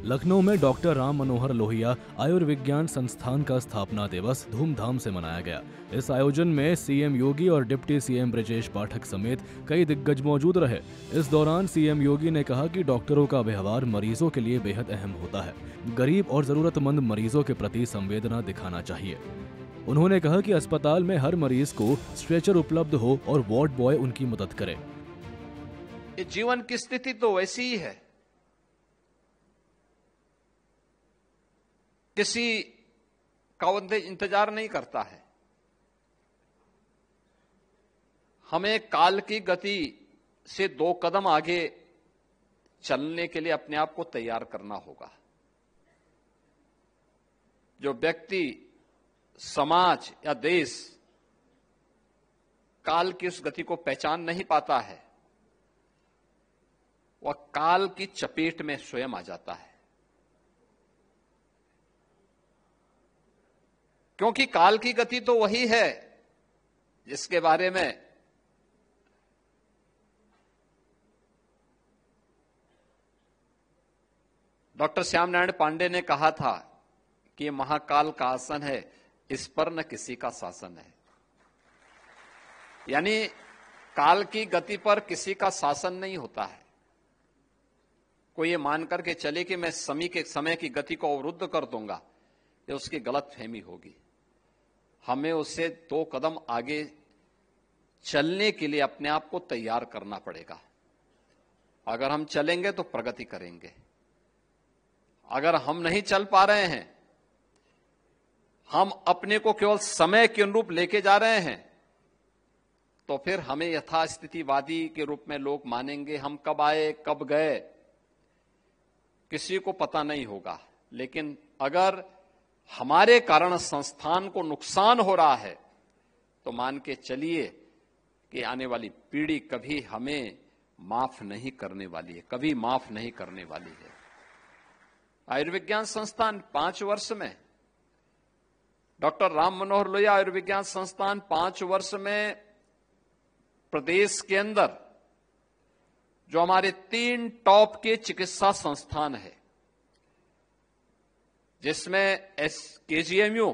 लखनऊ में डॉक्टर राम मनोहर लोहिया आयुर्विज्ञान संस्थान का स्थापना दिवस धूमधाम से मनाया गया। इस आयोजन में सीएम योगी और डिप्टी सीएम ब्रजेश पाठक समेत कई दिग्गज मौजूद रहे। इस दौरान सीएम योगी ने कहा कि डॉक्टरों का व्यवहार मरीजों के लिए बेहद अहम होता है। गरीब और जरूरतमंद मरीजों के प्रति संवेदना दिखाना चाहिए। उन्होंने कहा कि अस्पताल में हर मरीज को स्ट्रेचर उपलब्ध हो और वार्ड बॉय उनकी मदद करे। जीवन की स्थिति तो वैसी ही है। किसी का इंतजार नहीं करता है। हमें काल की गति से 2 कदम आगे चलने के लिए अपने आप को तैयार करना होगा। जो व्यक्ति, समाज या देश काल की उस गति को पहचान नहीं पाता है, वह काल की चपेट में स्वयं आ जाता है। क्योंकि काल की गति तो वही है जिसके बारे में डॉक्टर श्याम नारायण पांडे ने कहा था कि ये महाकाल का आसन है, इस पर न किसी का शासन है। यानी काल की गति पर किसी का शासन नहीं होता है। कोई ये मान करके चले कि मैं समय की गति को अवरुद्ध कर दूंगा, ये उसकी गलत फहमी होगी। हमें उससे 2 कदम आगे चलने के लिए अपने आप को तैयार करना पड़ेगा। अगर हम चलेंगे तो प्रगति करेंगे। अगर हम नहीं चल पा रहे हैं, हम अपने को केवल समय के अनुरूप लेके जा रहे हैं, तो फिर हमें यथास्थितिवादी के रूप में लोग मानेंगे। हम कब आए कब गए किसी को पता नहीं होगा। लेकिन अगर हमारे कारण संस्थान को नुकसान हो रहा है तो मान के चलिए कि आने वाली पीढ़ी कभी हमें माफ नहीं करने वाली है, कभी माफ नहीं करने वाली है। आयुर्विज्ञान संस्थान 5 वर्ष में, डॉक्टर राम मनोहर लोहिया आयुर्विज्ञान संस्थान 5 वर्ष में प्रदेश के अंदर जो हमारे 3 टॉप के चिकित्सा संस्थान है, जिसमें केजीएमयू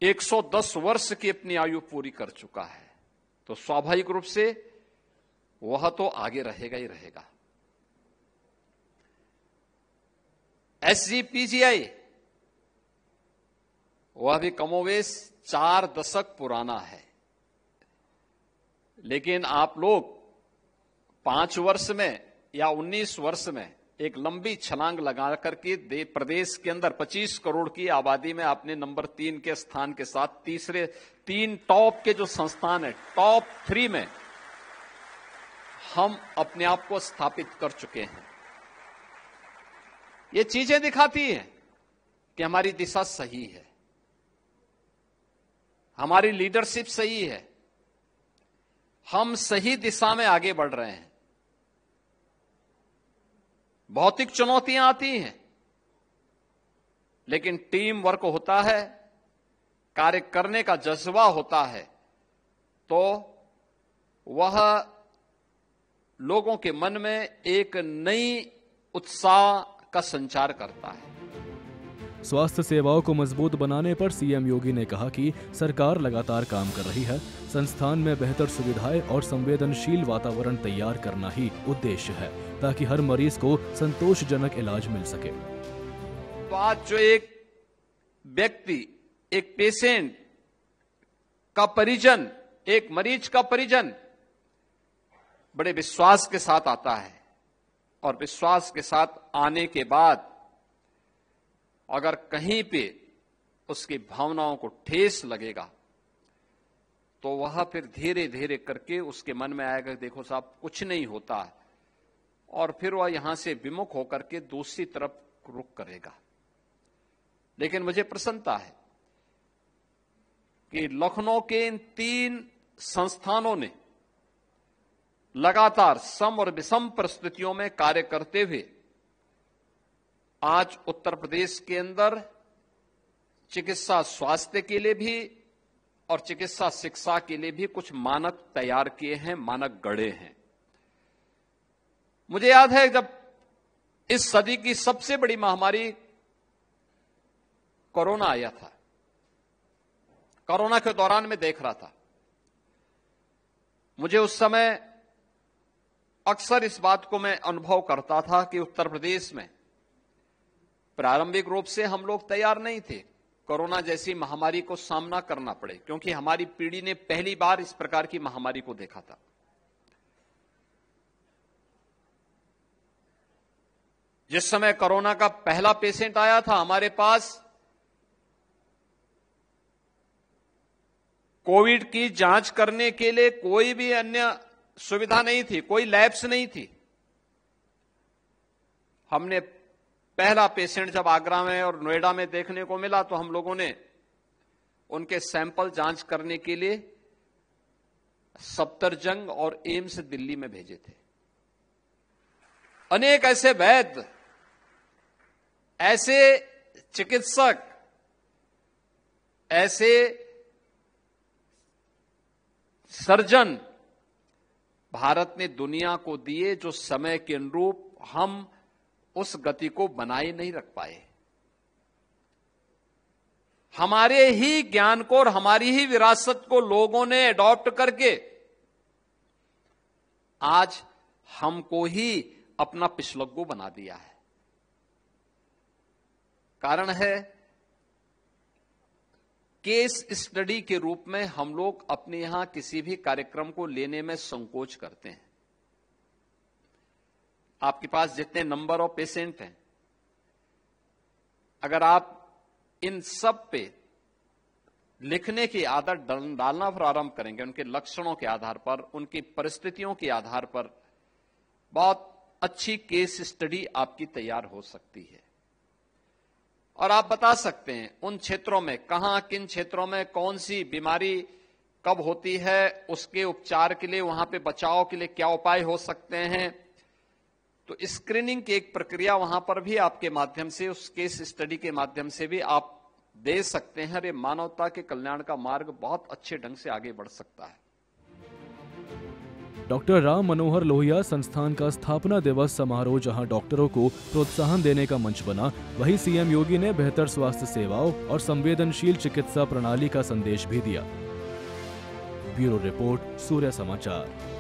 110 वर्ष की अपनी आयु पूरी कर चुका है, तो स्वाभाविक रूप से वह तो आगे रहेगा ही रहेगा। एसजीपीजीआई वह भी कमोवेश 4 दशक पुराना है, लेकिन आप लोग 5 वर्ष में या 19 वर्ष में एक लंबी छलांग लगा करके प्रदेश के अंदर 25 करोड़ की आबादी में आपने नंबर 3 के स्थान के साथ तीसरे 3 टॉप के जो संस्थान है, टॉप 3 में हम अपने आप को स्थापित कर चुके हैं। ये चीजें दिखाती हैं कि हमारी दिशा सही है, हमारी लीडरशिप सही है, हम सही दिशा में आगे बढ़ रहे हैं। भौतिक चुनौतियां आती हैं, लेकिन टीम वर्क होता है, कार्य करने का जज्बा होता है, तो वह लोगों के मन में एक नई उत्साह का संचार करता है। स्वास्थ्य सेवाओं को मजबूत बनाने पर सीएम योगी ने कहा कि सरकार लगातार काम कर रही है। संस्थान में बेहतर सुविधाएं और संवेदनशील वातावरण तैयार करना ही उद्देश्य है, ताकि हर मरीज को संतोषजनक इलाज मिल सके। तो आज जो एक व्यक्ति, एक पेशेंट का परिजन, एक मरीज का परिजन बड़े विश्वास के साथ आता है, और विश्वास के साथ आने के बाद अगर कहीं पे उसकी भावनाओं को ठेस लगेगा तो वह फिर धीरे धीरे करके उसके मन में आएगा, देखो साहब कुछ नहीं होता, और फिर वह यहां से विमुख होकर के दूसरी तरफ रुख करेगा। लेकिन मुझे प्रसन्नता है कि लखनऊ के इन 3 संस्थानों ने लगातार सम और विषम परिस्थितियों में कार्य करते हुए आज उत्तर प्रदेश के अंदर चिकित्सा स्वास्थ्य के लिए भी और चिकित्सा शिक्षा के लिए भी कुछ मानक तैयार किए हैं, मानक गढ़े हैं। मुझे याद है जब इस सदी की सबसे बड़ी महामारी कोरोना आया था, कोरोना के दौरान मैं देख रहा था, मुझे उस समय अक्सर इस बात को मैं अनुभव करता था कि उत्तर प्रदेश में प्रारंभिक रूप से हम लोग तैयार नहीं थे कोरोना जैसी महामारी को सामना करना पड़े, क्योंकि हमारी पीढ़ी ने पहली बार इस प्रकार की महामारी को देखा था। जिस समय कोरोना का पहला पेशेंट आया था, हमारे पास कोविड की जांच करने के लिए कोई भी अन्य सुविधा नहीं थी, कोई लैब्स नहीं थी। हमने पहला पेशेंट जब आगरा में और नोएडा में देखने को मिला तो हम लोगों ने उनके सैंपल जांच करने के लिए सफदरजंग और एम्स दिल्ली में भेजे थे। अनेक ऐसे वैद्य, ऐसे चिकित्सक, ऐसे सर्जन भारत ने दुनिया को दिए जो समय के अनुरूप हम उस गति को बनाए नहीं रख पाए। हमारे ही ज्ञान को और हमारी ही विरासत को लोगों ने अडॉप्ट करके आज हमको ही अपना पिछलग्गू बना दिया है। कारण है केस स्टडी के रूप में हम लोग अपने यहां किसी भी कार्यक्रम को लेने में संकोच करते हैं। आपके पास जितने नंबर ऑफ पेशेंट हैं, अगर आप इन सब पे लिखने की आदत डालना प्रारंभ करेंगे, उनके लक्षणों के आधार पर, उनकी परिस्थितियों के आधार पर बहुत अच्छी केस स्टडी आपकी तैयार हो सकती है। और आप बता सकते हैं उन क्षेत्रों में कहां, किन क्षेत्रों में कौन सी बीमारी कब होती है, उसके उपचार के लिए, वहां पे बचाव के लिए क्या उपाय हो सकते हैं। तो स्क्रीनिंग की एक प्रक्रिया वहां पर भी आपके माध्यम से, उस केस स्टडी के माध्यम से भी आप दे सकते हैं। ये मानवता के कल्याण का मार्ग बहुत अच्छे ढंग से आगे बढ़ सकता है। डॉक्टर राम मनोहर लोहिया संस्थान का स्थापना दिवस समारोह जहां डॉक्टरों को प्रोत्साहन देने का मंच बना, वहीं सीएम योगी ने बेहतर स्वास्थ्य सेवाओं और संवेदनशील चिकित्सा प्रणाली का संदेश भी दिया। ब्यूरो रिपोर्ट, सूर्य समाचार।